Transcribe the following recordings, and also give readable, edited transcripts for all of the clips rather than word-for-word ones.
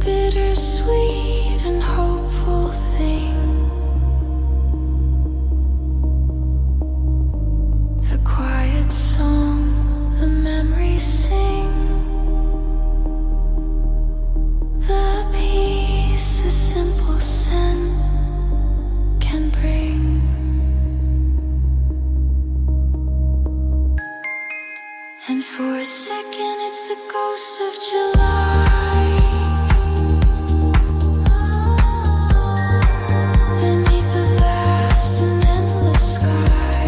bittersweet and hopeful thing. The quiet song the memories sing. The peace a simple scent can bring. And for a second it's the ghost of July. Beneath a vast and endless sky.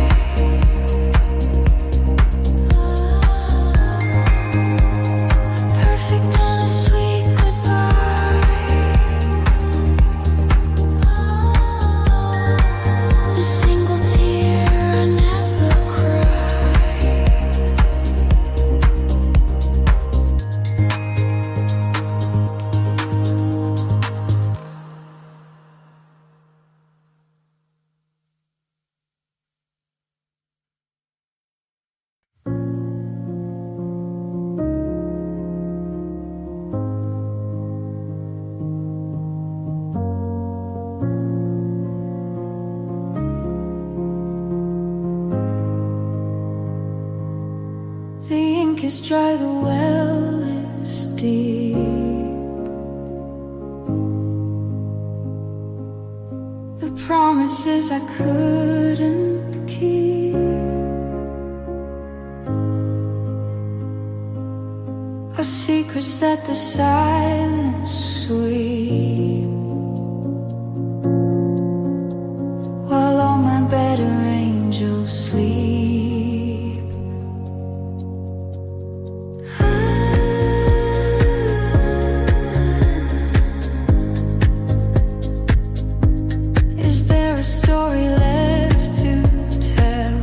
Perfect and a sweet goodbye. The single tear I never cry. The ink is dry, the well is deep. The promises I couldn't keep are secrets that the silence sweep. While all my better angels sleep. Is there a story left to tell?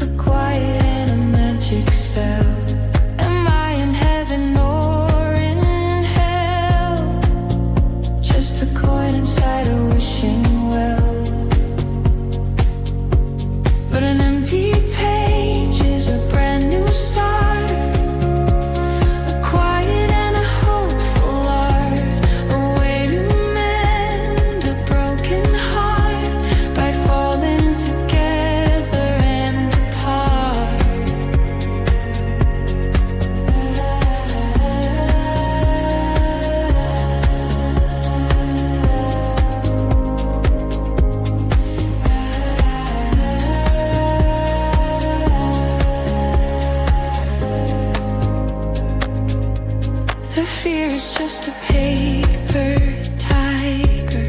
A quiet and a magic spell. Am I in heaven or in hell? Just a coin inside a wishing well. But an empty page is a brand new start. A quiet and a hopeful art. A way to mend a broken heart by falling together and apart. The fear is just a paper tiger.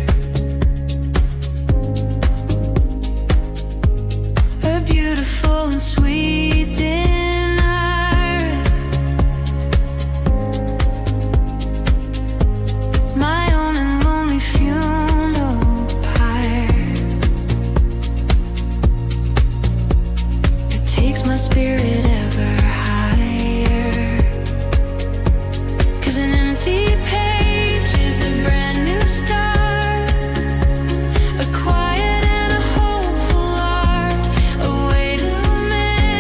A beautiful and sweet dinner. My own and lonely funeral pyre. It takes my spirit ever higher. 'Cause an empty page is a brand new start. A quiet and a hopeful art. A way to mend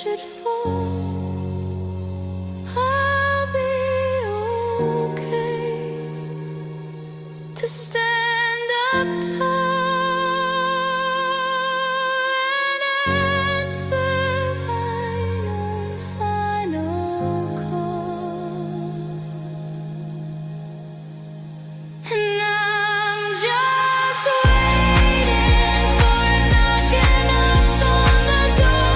should fall, I'll be okay to stand up tall and answer my final call. And I'm just waiting for a knocking knocks on the door.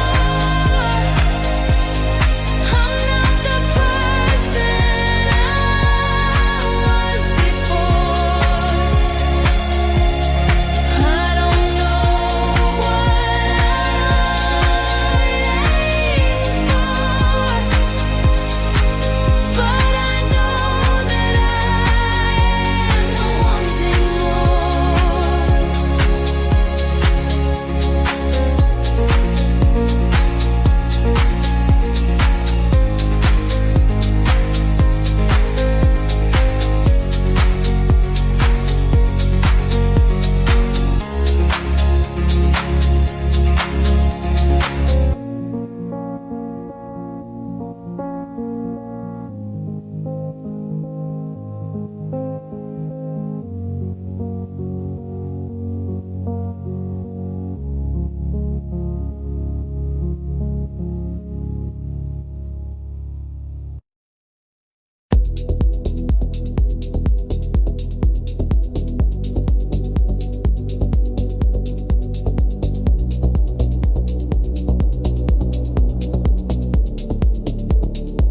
I'm not the person I was before. I don't know what I'm aiming for, but I know that I am wanting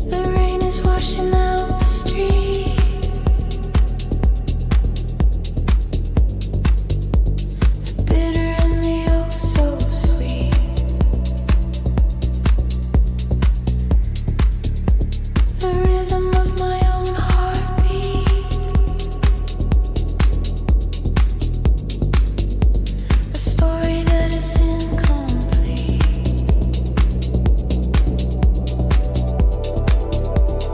the rain is washing out the street. The bitter and the oh so sweet. The rhythm of my own heartbeat. A story that is incomplete.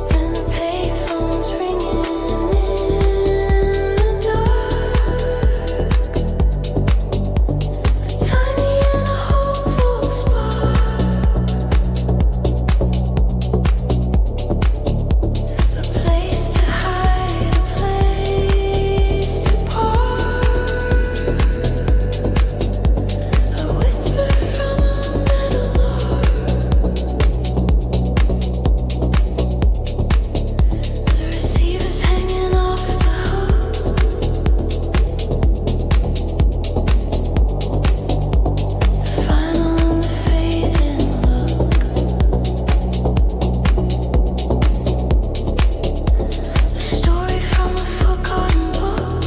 And the payphone's ringing in the dark. A tiny and a hopeful spark. A place to hide, a place to park. A whisper from a metal heart. The receiver's hanging off the hook. The final and the fading look. A story from a forgotten book.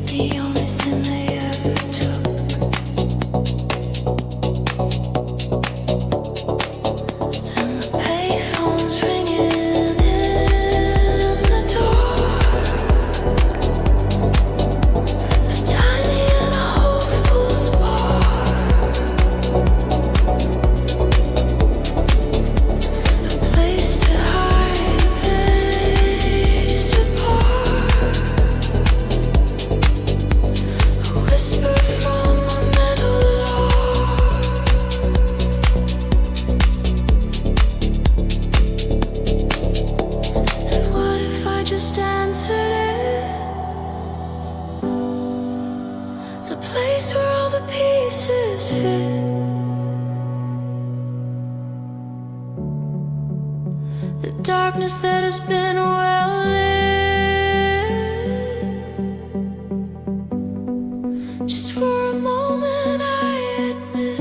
The only thing they ever took. And the payphone's ringing in the dark. A tiny and a hopeful spark. A place to hide, a place to park. A whisper from a metal heart. And what if I just answered it? The place where all the pieces fit. The darkness that has been well lit. Just for a moment, I admit.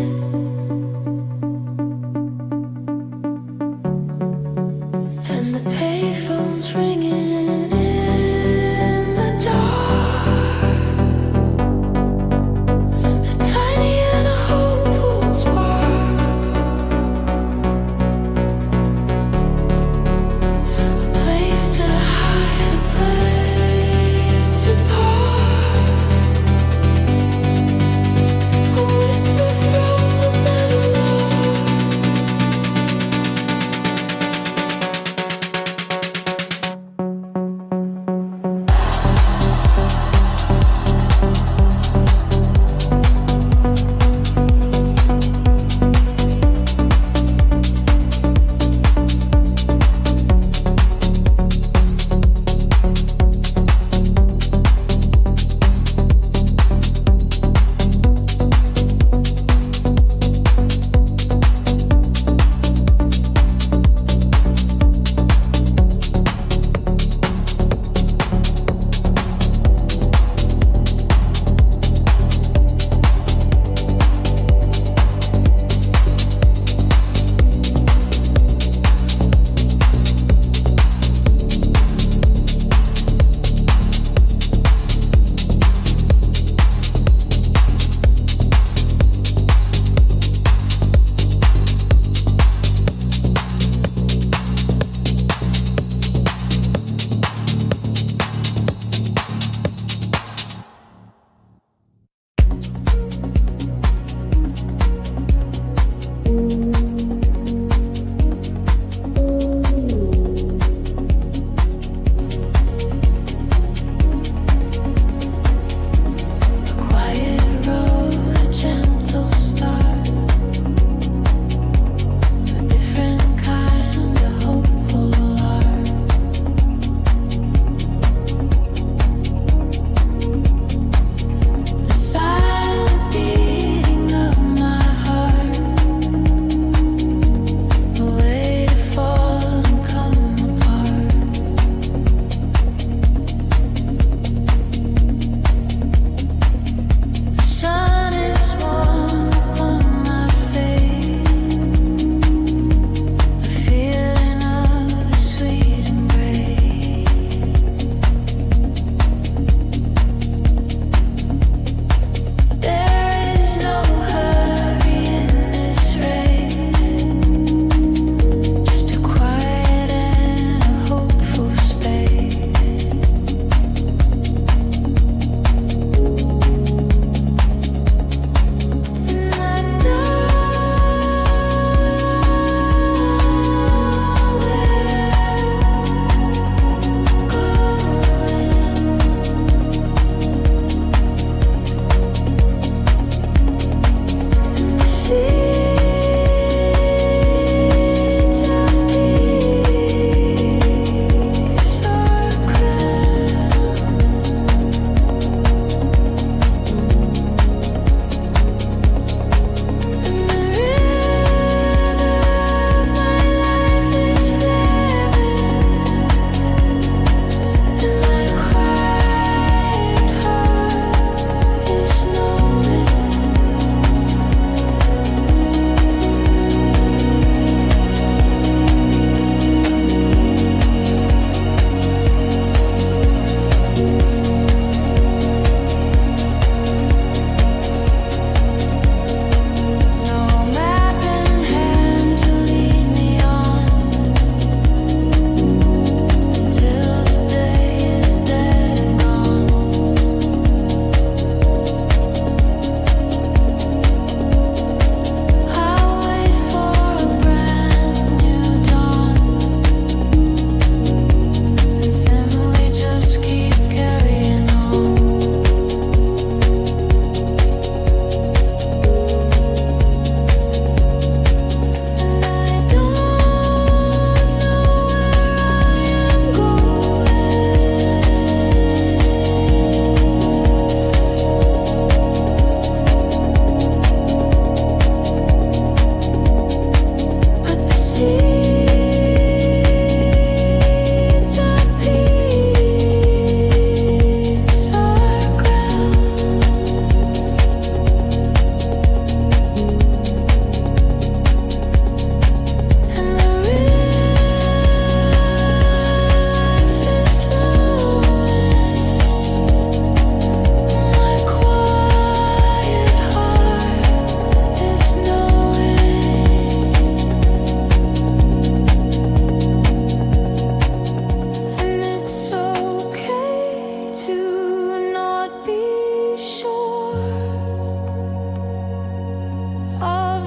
And the payphone's ringing in the dark. A tiny and a hopeful spark. A place to hide, a place to park.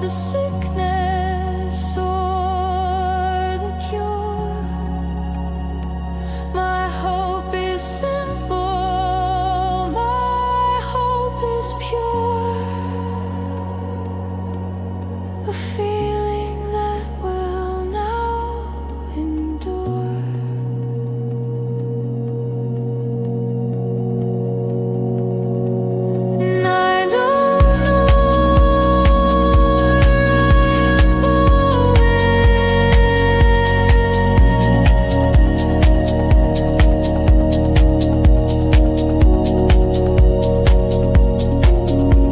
the sickness or the cure. My hope is simple, my hope is pure. A feeling that will now endure. And I don't know where I'm going.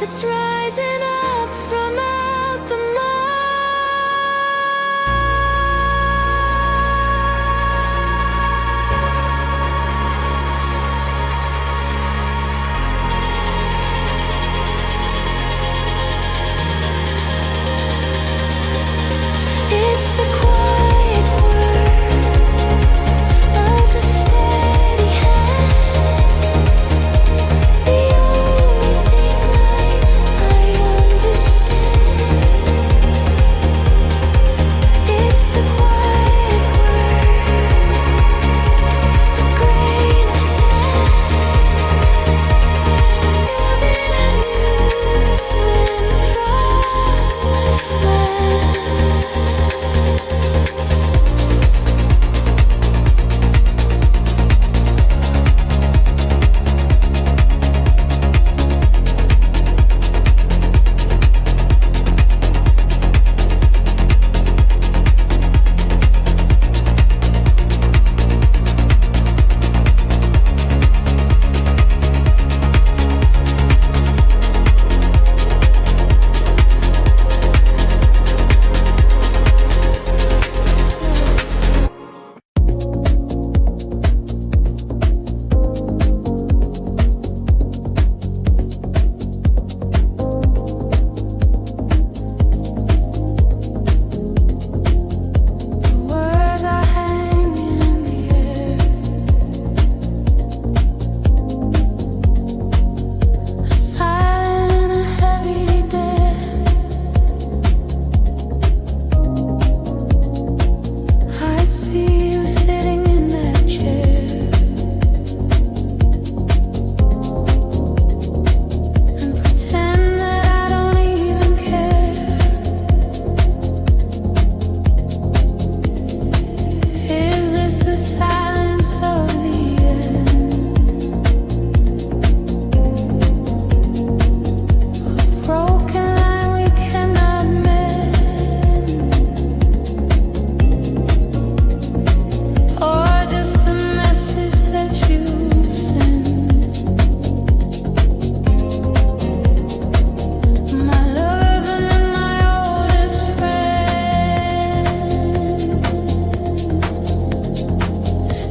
It's rising up from out the It's the quiet word of a steady hand. The only thing I understand. It's the quiet word, a grain of sand, building a new and promised land. Words are hanging in the air, a silent and a heavy dare. I see you sitting in that chair and pretend that I don't even care. Is this the silence of the end? A broken line we cannot mend, or just a message that you send? My love and my oldest friend.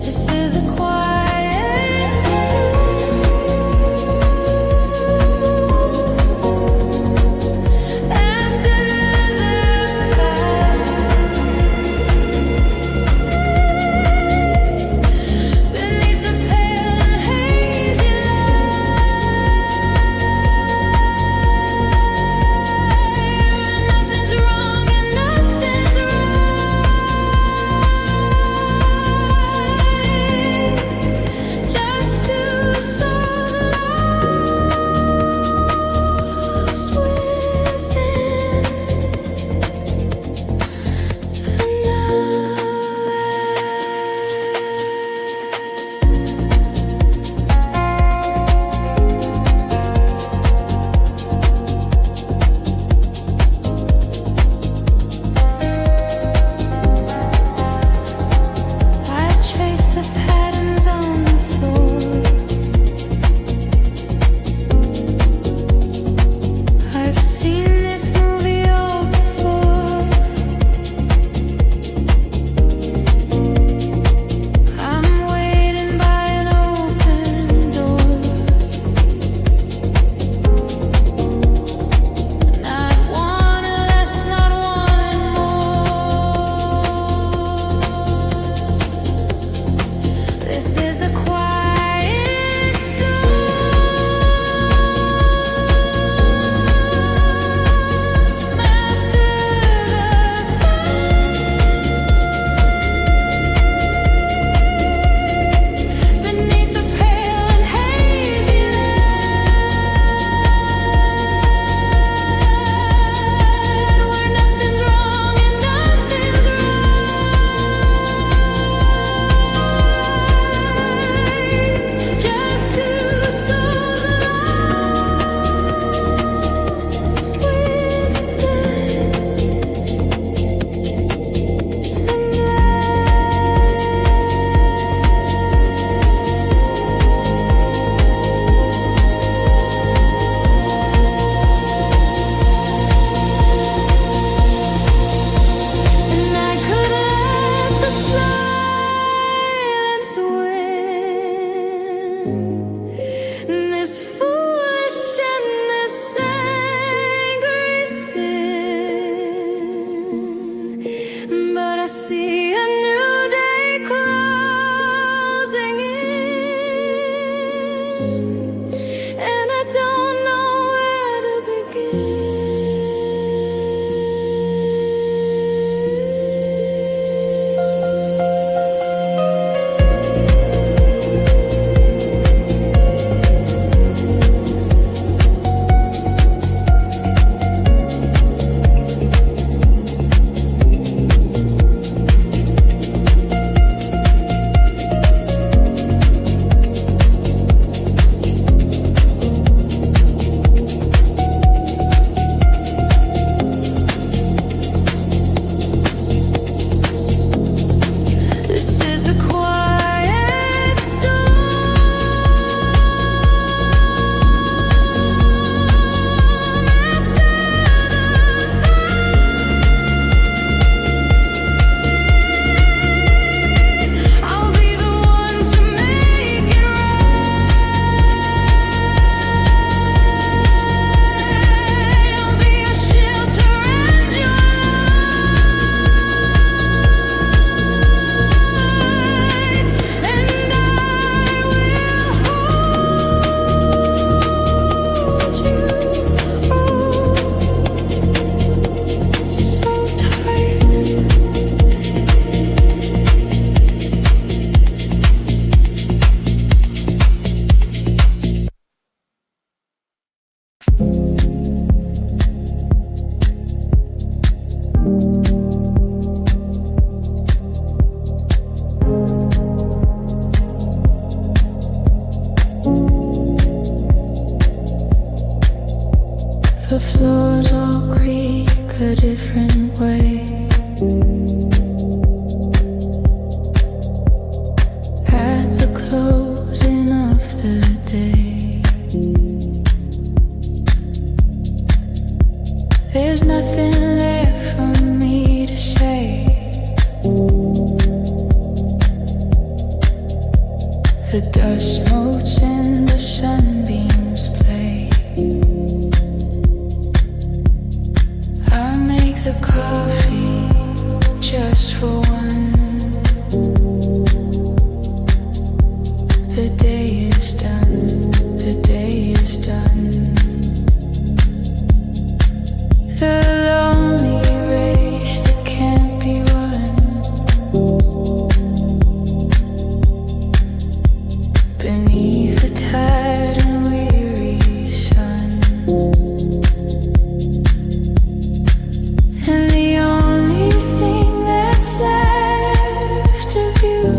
This is a quiet storm after the fight. Beneath the pale and hazy light, nothing's wrong and nothing's right. Just two souls lost within the night. I trace the patterns on the floor. I've seen this movie all before. I'm waiting by an open door. Not wanting less, not wanting more. This is a quiet storm after the fight. Beneath the pale and hazy light, where nothing's wrong and nothing's right. This foolish and this angry sin, but I see a new day closing in, and I don't know where to begin. This is the quiet storm after the fight. I'll be the one to make it right. I'll be your shelter and your light, and I will hold you so tight. The floors all creak a different way. At the closing of the day, there's nothing left for me to say. The dust motes and the sunbeams play. I make the coffee just for one. The day is done, the day is done. The lonely race that can't be won beneath the tired and weary sun. And the only thing that's left of you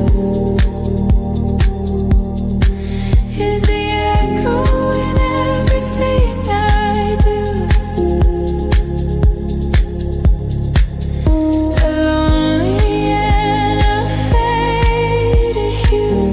is the echo in everything I do. A lonely and a faded hue.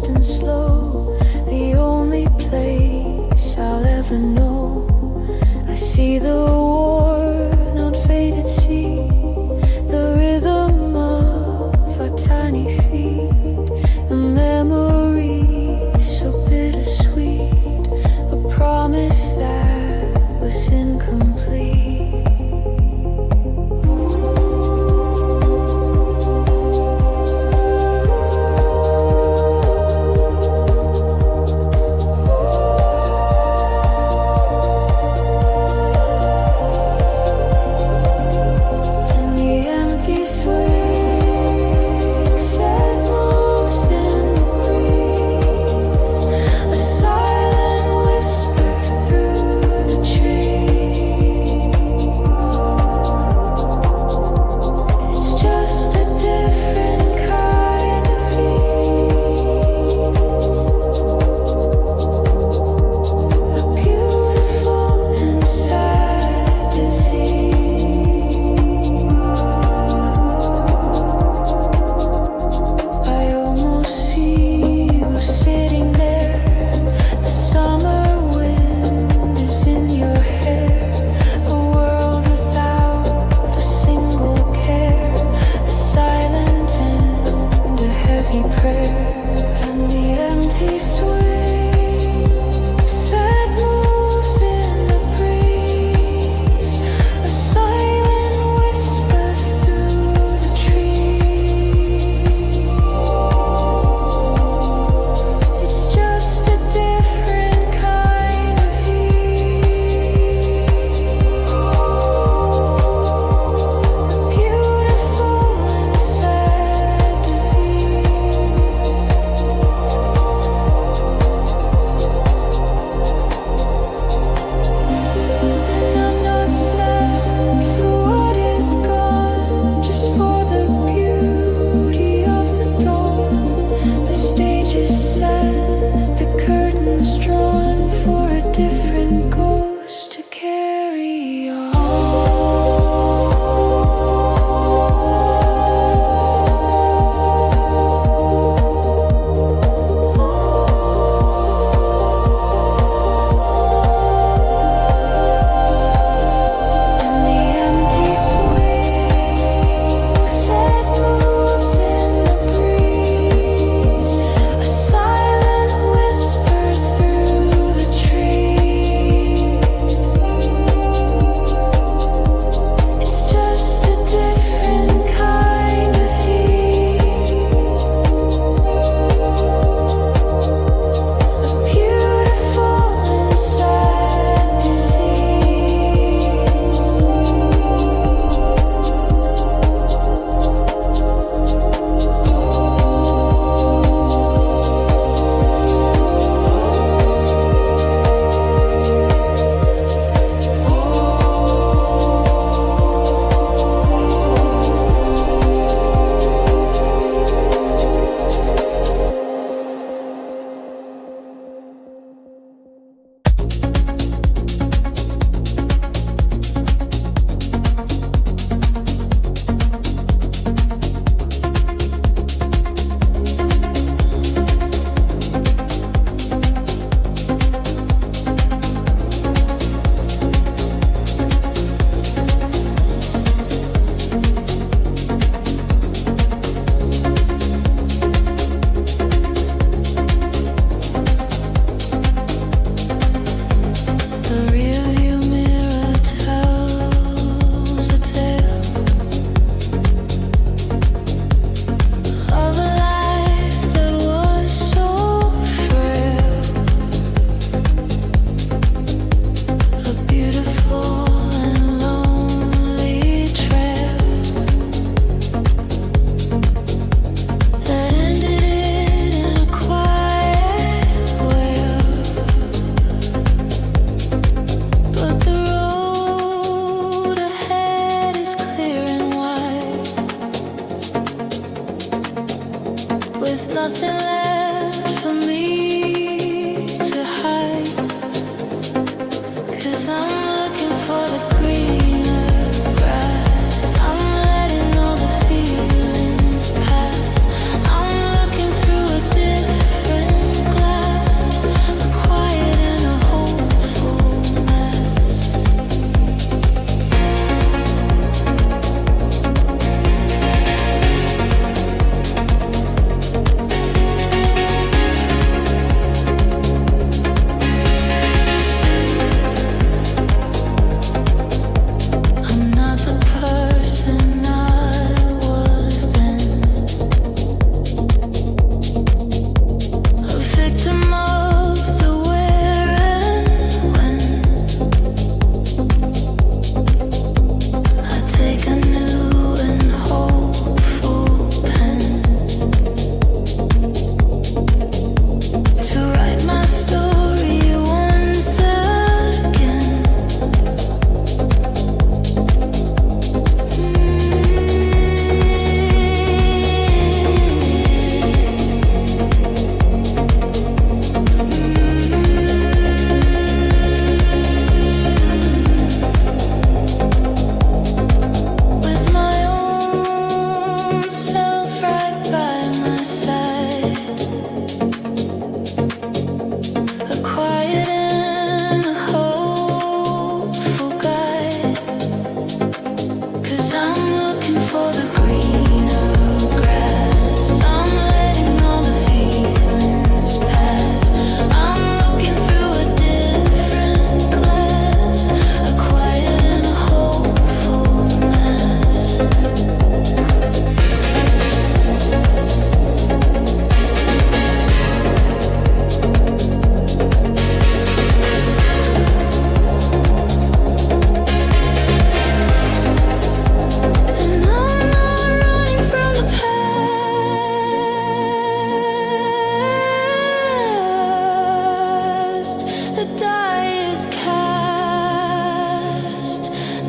soft and slow, the only place I'll ever know. I see the worn, unfaded sea, the rhythm of our tiny feet, a memory so bittersweet, a promise that was incomplete.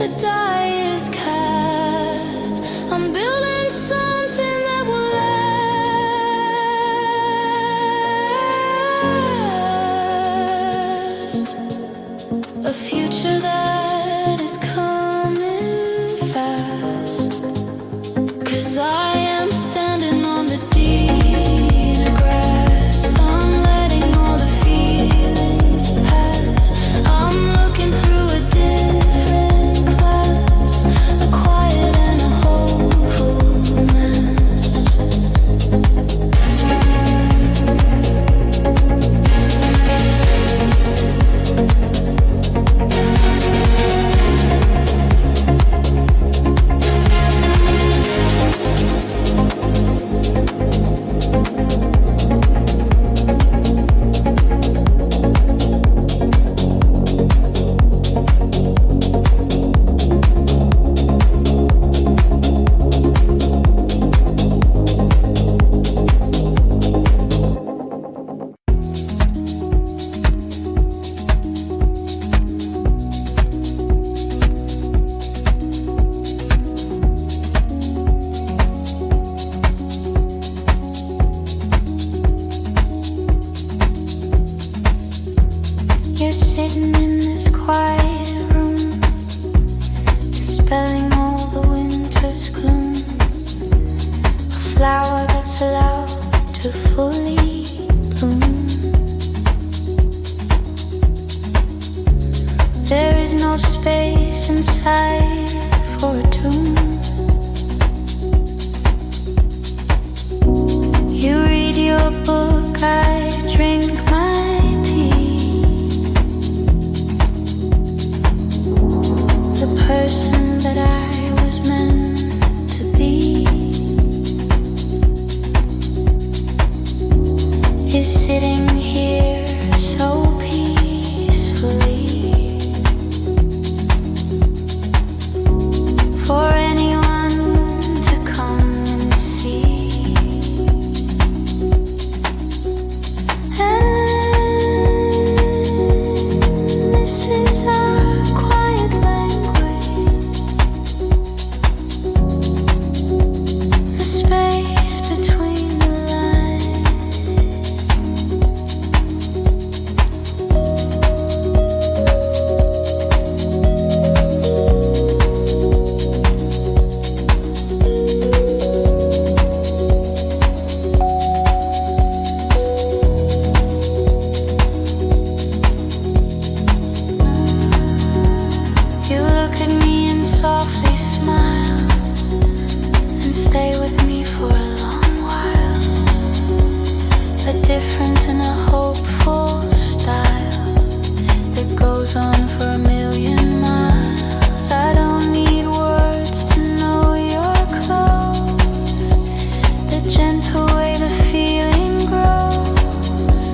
the die is cast. I'm building something that will last. A future that is coming fast. 'Cause I am standing on the deep grass. I'm letting all the feelings pass. I'm looking through a different glass, a quiet and a hopefulness. You're sitting in this quiet room, dispelling all the winter's gloom. A flower that's allowed to fully bloom. There is no space inside for a tomb. You read your book, I drink my tea. The person that I was meant to be is sitting here so peacefully. For anyone to come and see. And this is our quiet language, the space between the lines. You look at me and softly smile and stay with me for a long while. A different and a hopeful style that goes on for a million miles. I don't need words to know you're close. The gentle way the feeling grows,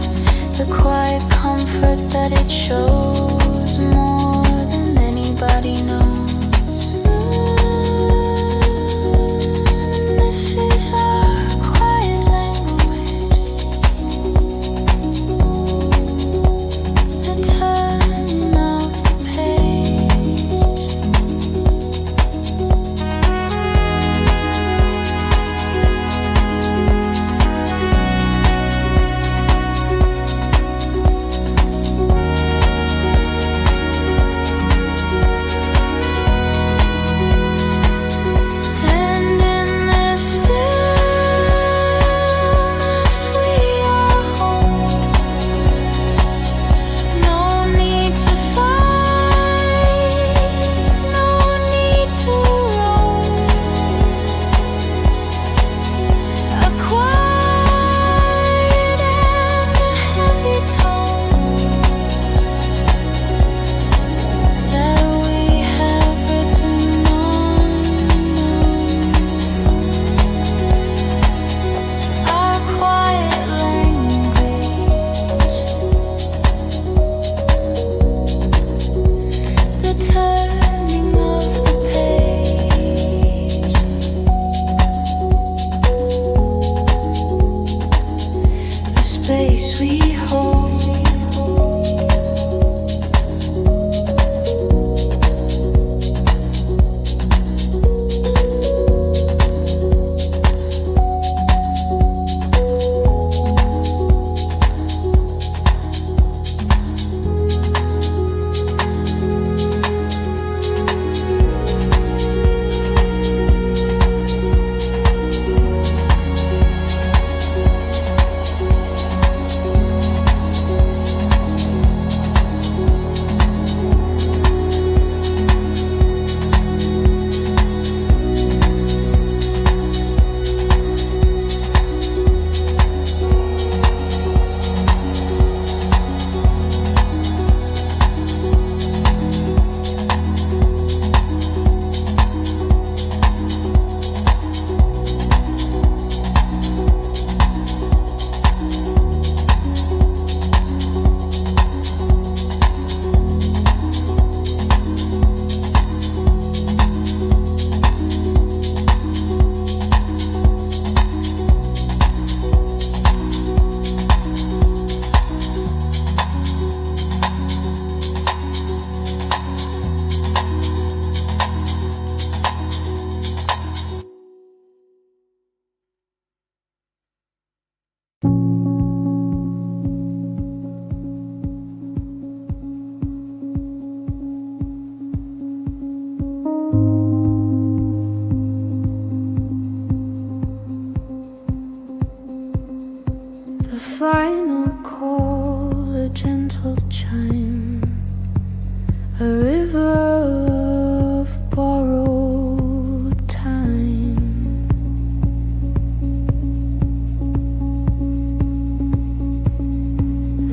the quiet comfort that it shows, more than anybody knows. This is our quiet language, the turning of the page.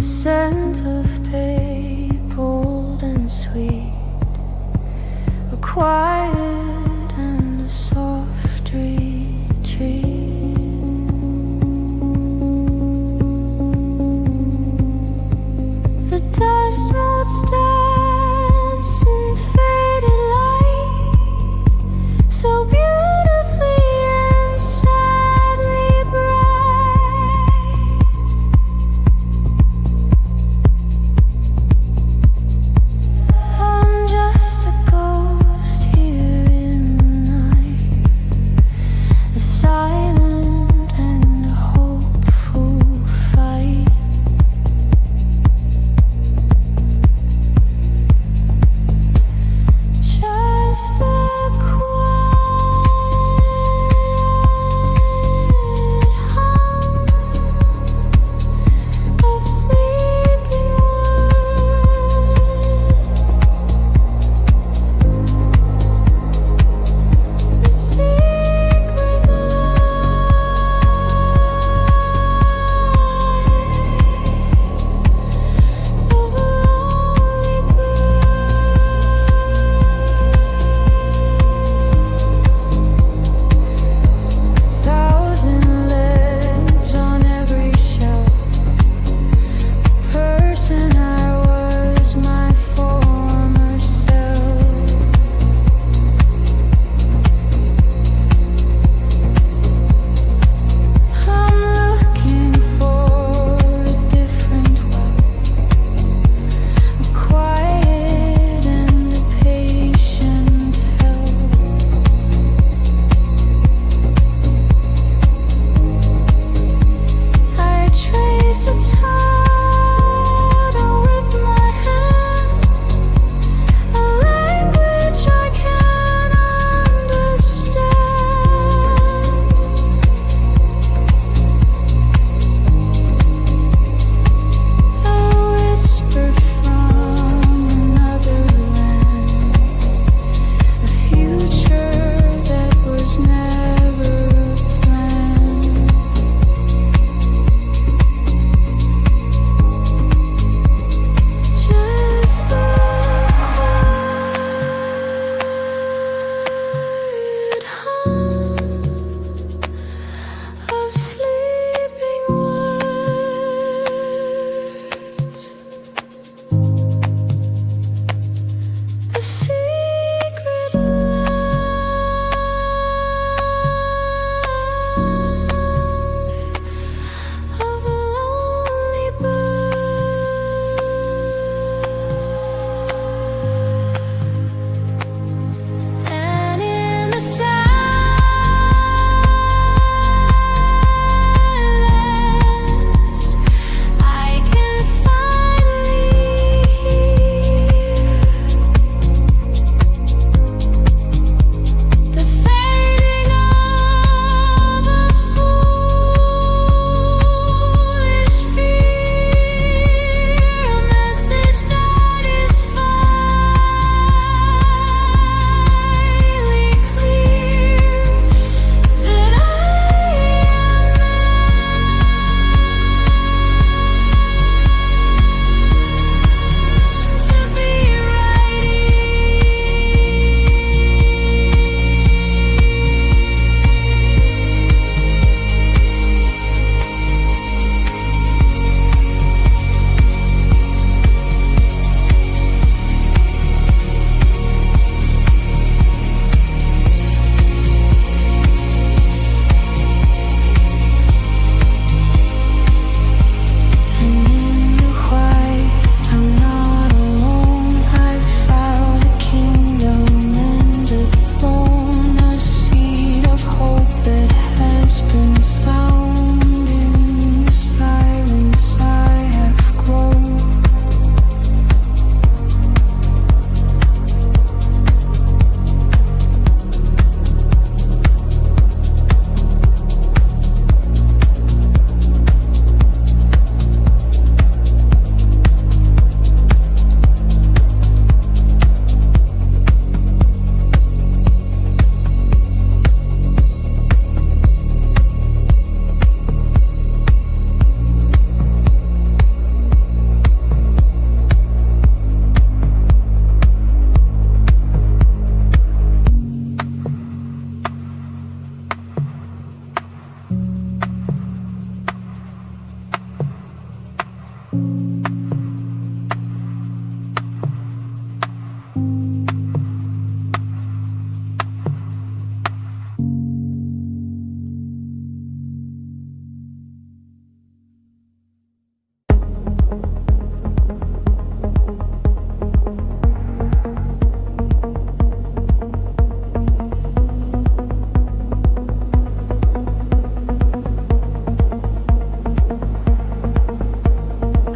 scent of pain, bold and sweet, a quiet and a soft retreat. The dust motes dance in faded light, so beautifully and sadly bright. I'm just a ghost here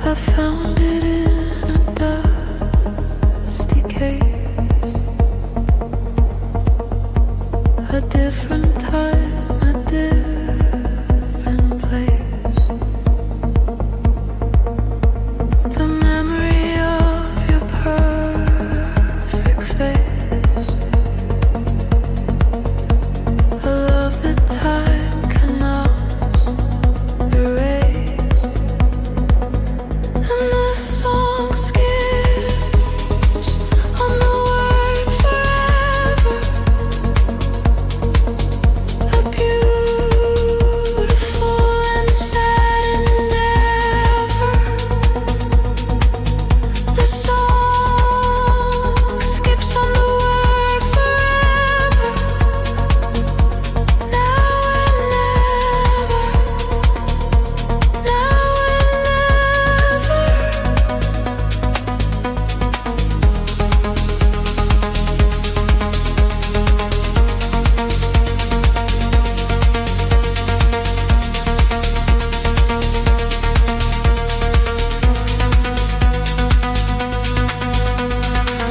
I found it in a dusty case, a different time, a different place. The memory of your perfect face, a love that time cannot erase. And the song skips on the word forever, a beautiful and sad endeavor. The song skips on the word forever, now and never, now and never.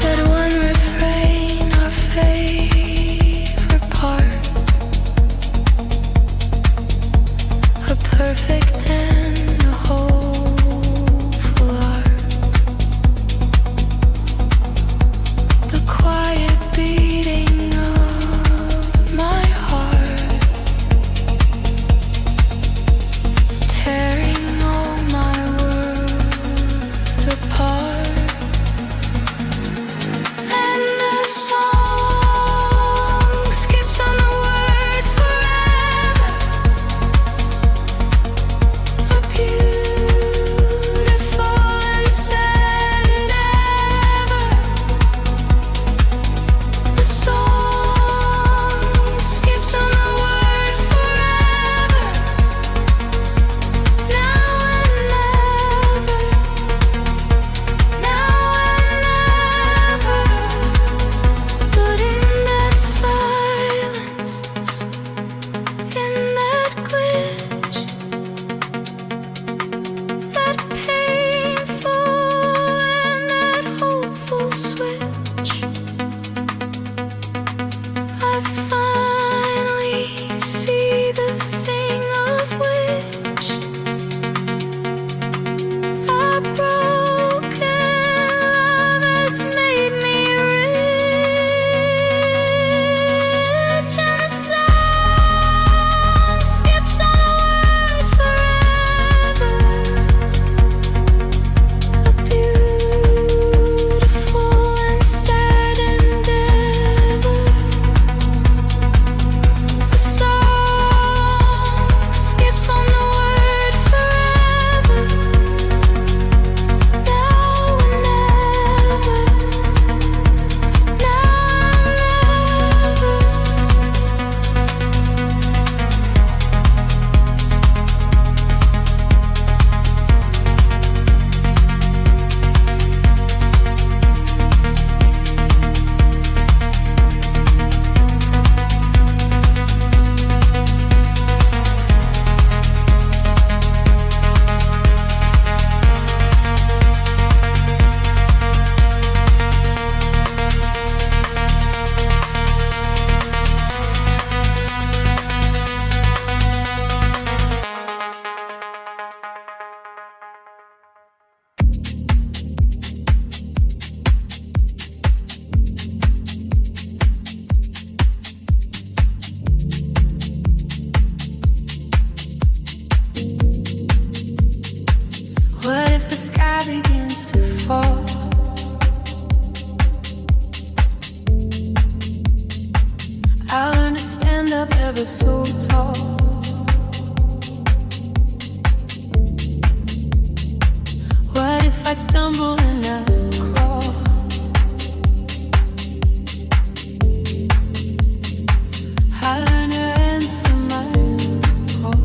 That one refrain, our favorite part, a perfect and a hopeful art. The quiet beating of my heart, it's tearing all my world apart. And the song skips on the word forever, a beautiful and sad endeavor. The song skips on the word forever, now and never, now and never. But in that silence, in that glitch, that painful and that hopeful switch, I finally see the thing of which our broken love has made me rich. And the song skips on the word forever, a beautiful and sad endeavor. The song skips on the word forever, now and never, now and never. What if the sky begins to fall? I'll learn to stand up ever so tall. I stumble and I crawl. I learn to answer my call.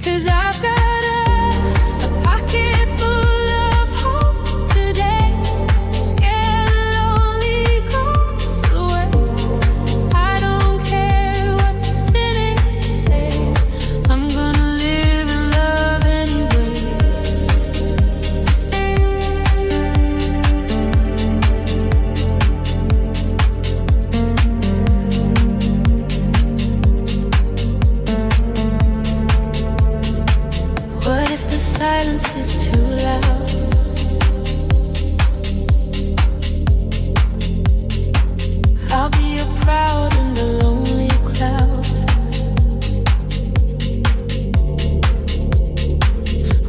'Cause I've got a pocket full of hope today. Scared the lonely goes away. I don't care what the cynics say. I'm gonna live and love anyway. What if the silence is too loud? I'll be a proud and a lonely cloud.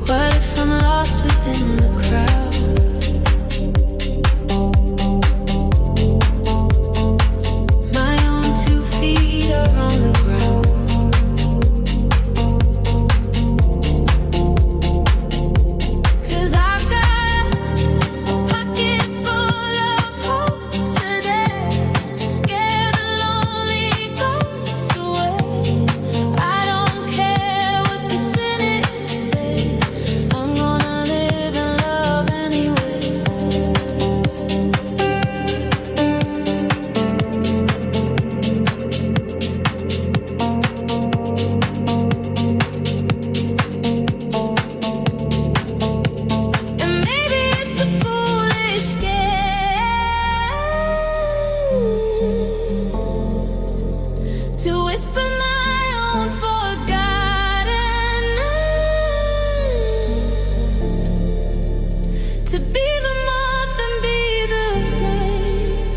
What if I'm lost within the crowd? My own 2 feet are on the ground. 'Cause I've got a pocket full of hope today. Scare the lonely ghosts away. I don't care what the cynics say. I'm gonna live and love anyway. And maybe it's a foolish game to whisper my own forgotten name, to be the moth and be the flame.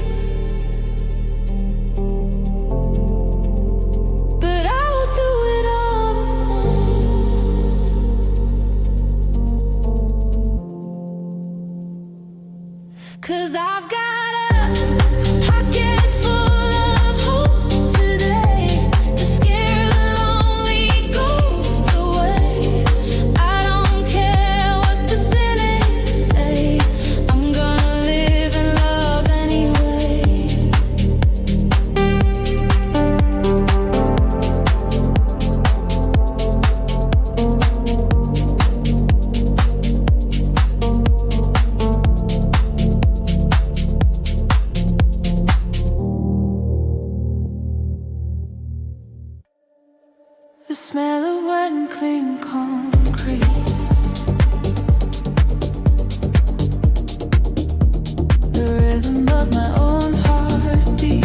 But I will do it all the same. 'Cause I've got a pocket full of hope today to scare the lonely ghosts away. I don't care what the cynics say. I'm gonna live and love anyway. The smell of wet and clean concrete. The rhythm of my own heartbeat.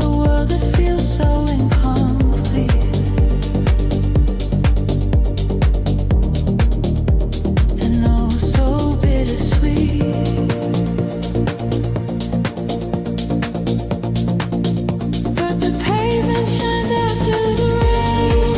A world that feels so incomplete. And oh, so bittersweet. But the pavement shines after the rain.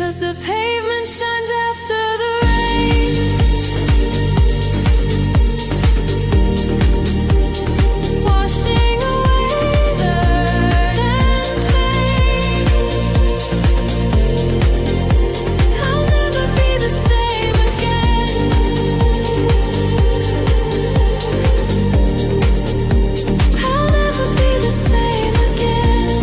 'cause the pavement shines after the rain. Washing away dirt and pain. I'll never be the same again. I'll never be the same again.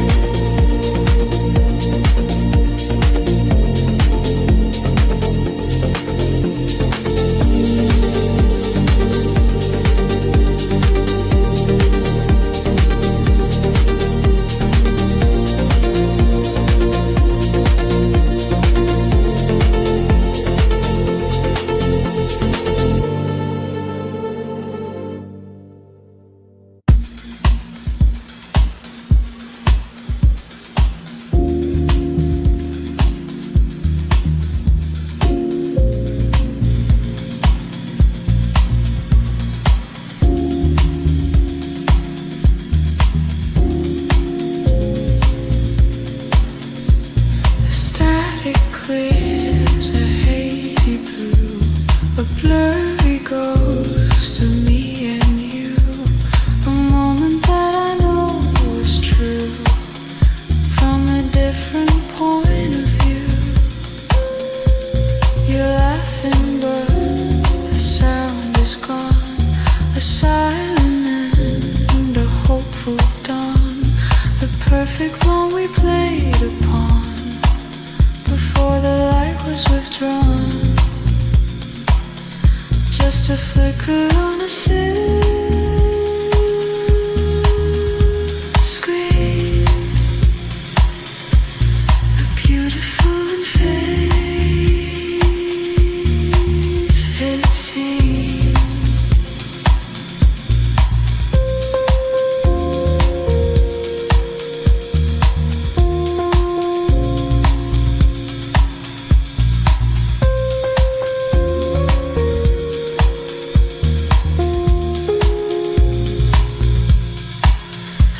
Clears a hazy blue, a blurry ghost of me and you. A moment that I know was true from a different point of view. You're laughing but the sound is gone. A silent end, a hopeful dawn. The perfect one we played upon before the light was withdrawn. Just a flicker on a silk screen, a beautiful and faith-hid scene.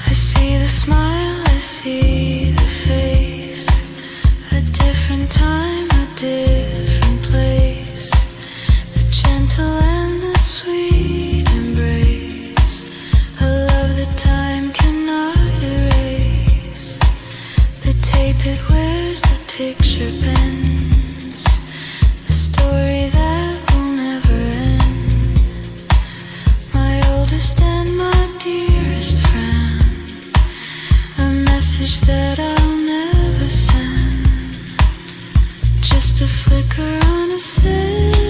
I see the smile, I see the face, a different time, a different place, the gentle and the sweet embrace, a love that time cannot erase. The tape it wears, the picture bends, a story that will never end. My oldest and my dearest friend, a message that I'll never send. Just a flicker on a silk